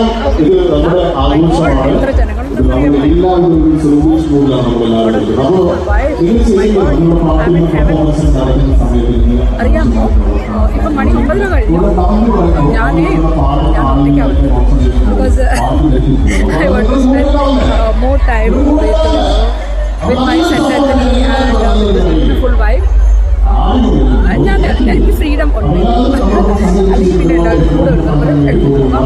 നമുക്കറിയാം ഇത് നമ്മുടെ ആഘോഷമാണ്. നമ്മൾ എല്ലാവരും സെലിബ്രേഷൻ മൂഡിലാണ് നമ്മളെല്ലാവരും. അപ്പോൾ ഇത് ചെയ്യുമ്പോൾ നമ്മുടെ പാട്ടിന്റെ പെർഫോമൻസ് നടക്കുന്ന സമയത്ത് അറിയാമോ, ഇപ്പം മണി 9 കഴിഞ്ഞു. ഞാൻ ഒറ്റയ്ക്കാവുന്നു. Because I want to spend more time with my Saint Anthony and beautiful wife. ഞാൻ എനിക്ക് ഫ്രീഡം ഉണ്ട്. അല്ലെങ്കിൽ പിന്നെ എല്ലാവരും കൂടെ എടുക്കുമ്പോൾ എടുത്തു പോകാം.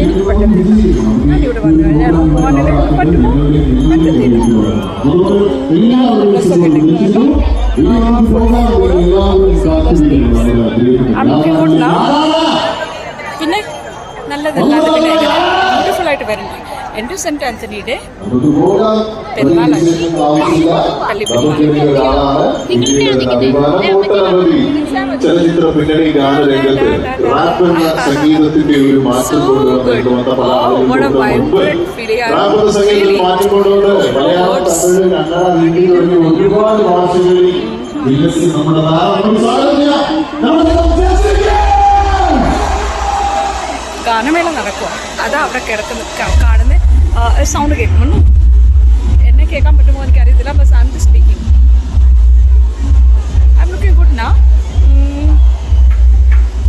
എനിക്ക് പറ്റത്തില്ല. ഞാനിവിടെ വന്നു കഴിഞ്ഞാൽ പോകാനൊക്കെ പറ്റുമോ? പറ്റത്തില്ല. ഡ്രസ്സൊക്കെ ഇട്ടിട്ടുണ്ടോ? പിന്നെ നല്ലതല്ലാതെ പിന്നെ ബ്യൂട്ടിഫുൾ ആയിട്ട് വരണം. എൻ്റെ സെൻറ്റ് ആന്റണിയുടെ പെരുന്നാളാണ്, പള്ളി ചലച്ചിത്ര പിന്നണി ഗാനരംഗത്ത് റാപ്പ് എന്ന സംഗീതത്തിന്റെ ഒരു മാറ്റം സംഗീതത്തിൽ മാറ്റം കൊണ്ടുകൊണ്ട് മലയാളം, തമിഴ്, കന്നഡ, ഹിന്ദി തുടങ്ങിയ ഒരുപാട് ഭാഷകളിൽ നമ്മുടെ ഗാനമേള നടക്കുക. അതാ അവിടെ കാണുന്ന സൗണ്ട് കേൾക്കുന്നു. എന്നെ കേൾക്കാൻ പറ്റുമോ എനിക്കറിയത്തില്ല. But I am just speaking. I am looking good നാ.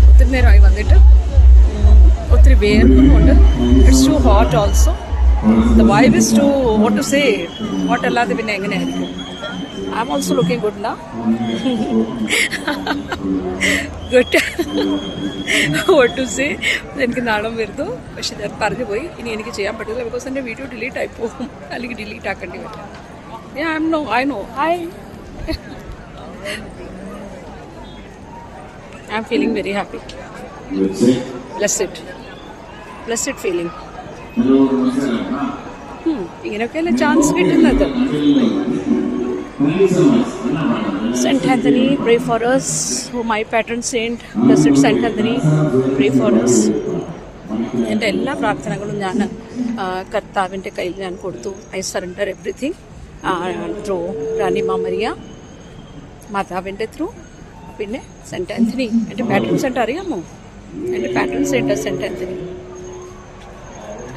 ഒത്തിരി നേരമായി വന്നിട്ട് ഒത്തിരി വേർക്കുന്നുണ്ട്. It's too hot also. The vibe is too what to say. Hot അല്ലാതെ പിന്നെ എങ്ങനെയായിരിക്കും? I am also looking good നാ. Good what to say. എനിക്ക് നാണം വരുന്നു. പക്ഷെ ഞാൻ പറഞ്ഞു പോയി. ഇനി എനിക്ക് ചെയ്യാൻ പറ്റില്ല. ബിക്കോസ് എൻ്റെ വീഡിയോ ഡിലീറ്റ് ആയി പോകും. അല്ലെങ്കിൽ ഡിലീറ്റ് ആക്കേണ്ടി വരും. I know I am feeling very happy. Blessed feeling. ഇങ്ങനെയൊക്കെയല്ലേ ചാൻസ് കിട്ടുന്നത്. Saint Anthony, pray for us. Oh, my patron saint, blessed Saint Anthony, pray for us. എൻ്റെ എല്ലാ പ്രാർത്ഥനകളും ഞാൻ കർത്താവിൻ്റെ കയ്യിൽ ഞാൻ കൊടുത്തു. ഐ സറണ്ടർ എവറിഥിങ് ത്രൂ റാണിമ മരിയ മാതാവിൻ്റെ ത്രൂ. പിന്നെ സെൻറ്റ് ആന്റണി എൻ്റെ പാട്രൺ സെൻറ്റ് അറിയാമോ? എൻ്റെ patron saint Saint Anthony.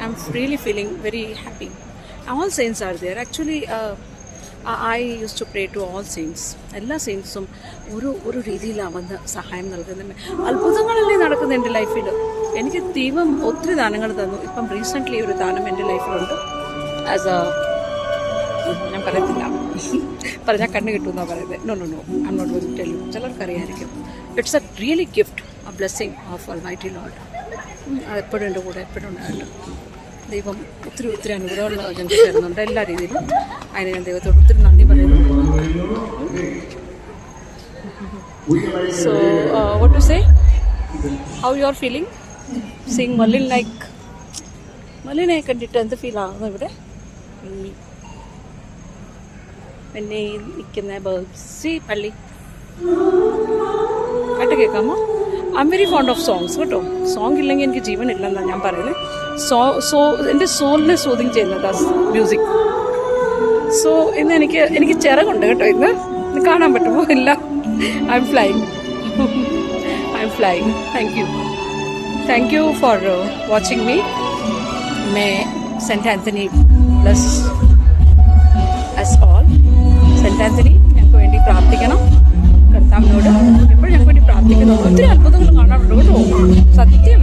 I am really feeling very happy. All saints are there. Actually, I used to pray to all saints. എല്ലാ സെയിൻസും ഒരു രീതിയിലാണ് വന്ന് സഹായം നൽകുന്നത്. അത്ഭുതങ്ങളല്ലേ നടക്കുന്നത് എൻ്റെ ലൈഫിൽ. എനിക്ക് ദൈവം ഒത്തിരി ദാനങ്ങൾ തന്നു. ഇപ്പം റീസെൻ്റ്ലി ഒരു ദാനം എൻ്റെ ലൈഫിലുണ്ട്. ആസ് എ ഞാൻ പറയത്തില്ല, പറഞ്ഞാൽ കണ്ണ് കിട്ടുമെന്നാണ് പറയുന്നത്. No I am not going to tell you. ചിലർക്കറിയായിരിക്കും. It's a really gift, a blessing of Almighty Lord. അതെപ്പോഴും എൻ്റെ കൂടെ എപ്പോഴും ഉണ്ടായിട്ട് ദൈവം ഒത്തിരി അനുഗ്രഹമുള്ള ഞങ്ങൾക്ക് തരുന്നുണ്ട് എല്ലാ രീതിയിലും. അതിന് ഞാൻ ദൈവത്തോട് ഒത്തിരി നന്ദി പറയുന്നു. So what to say, how you are feeling seeing മല്ലിൻ? മല്ലിനെ കണ്ടിട്ട് എന്ത് ഫീൽ ആകുന്നു ഇവിടെ? പിന്നെ നിൽക്കുന്ന ബേർഡ്സ്, പള്ളി കേട്ട് കേൾക്കാമോ? I am very fond of songs കേട്ടോ. സോങ് ഇല്ലെങ്കിൽ എനിക്ക് ജീവൻ ഇല്ലെന്നാണ് ഞാൻ പറയുന്നത്. എൻ്റെ സോളിനെ സൂതിങ് ചെയ്യുന്നത് മ്യൂസിക്. സോ ഇന്ന് എനിക്ക് ചിറകുണ്ട് കേട്ടോ. ഇന്ന് കാണാൻ പറ്റുമോ? ഇല്ല. I am flying. Thank you for watching me. May Saint Anthony bless us all. Saint Anthony ഞങ്ങൾക്ക് വേണ്ടി പ്രാർത്ഥിക്കണം. കർത്താവിനോട് എപ്പോഴും ഞങ്ങൾക്ക് വേണ്ടി പ്രാർത്ഥിക്കുന്നു. ഒത്തിരി അത്ഭുതങ്ങൾ കാണാറുണ്ട് കേട്ടോ. സത്യം.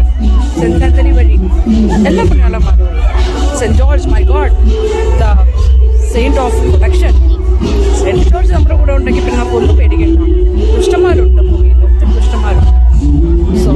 സെൻറ്റ് ആന്റണി വഴി എല്ലാ പുണ്യാളന്മാരും വഴി. Saint George, my God, the saint of protection. Saint George നമ്മുടെ കൂടെ ഉണ്ടെങ്കിൽ പിന്നെ നമുക്ക് ഒന്നും പേടിക്കണ്ട. ദുഷ്ടന്മാരുണ്ട് ഭൂമിയിൽ, ഒത്തിരി ദുഷ്ടന്മാരുണ്ട്. സോ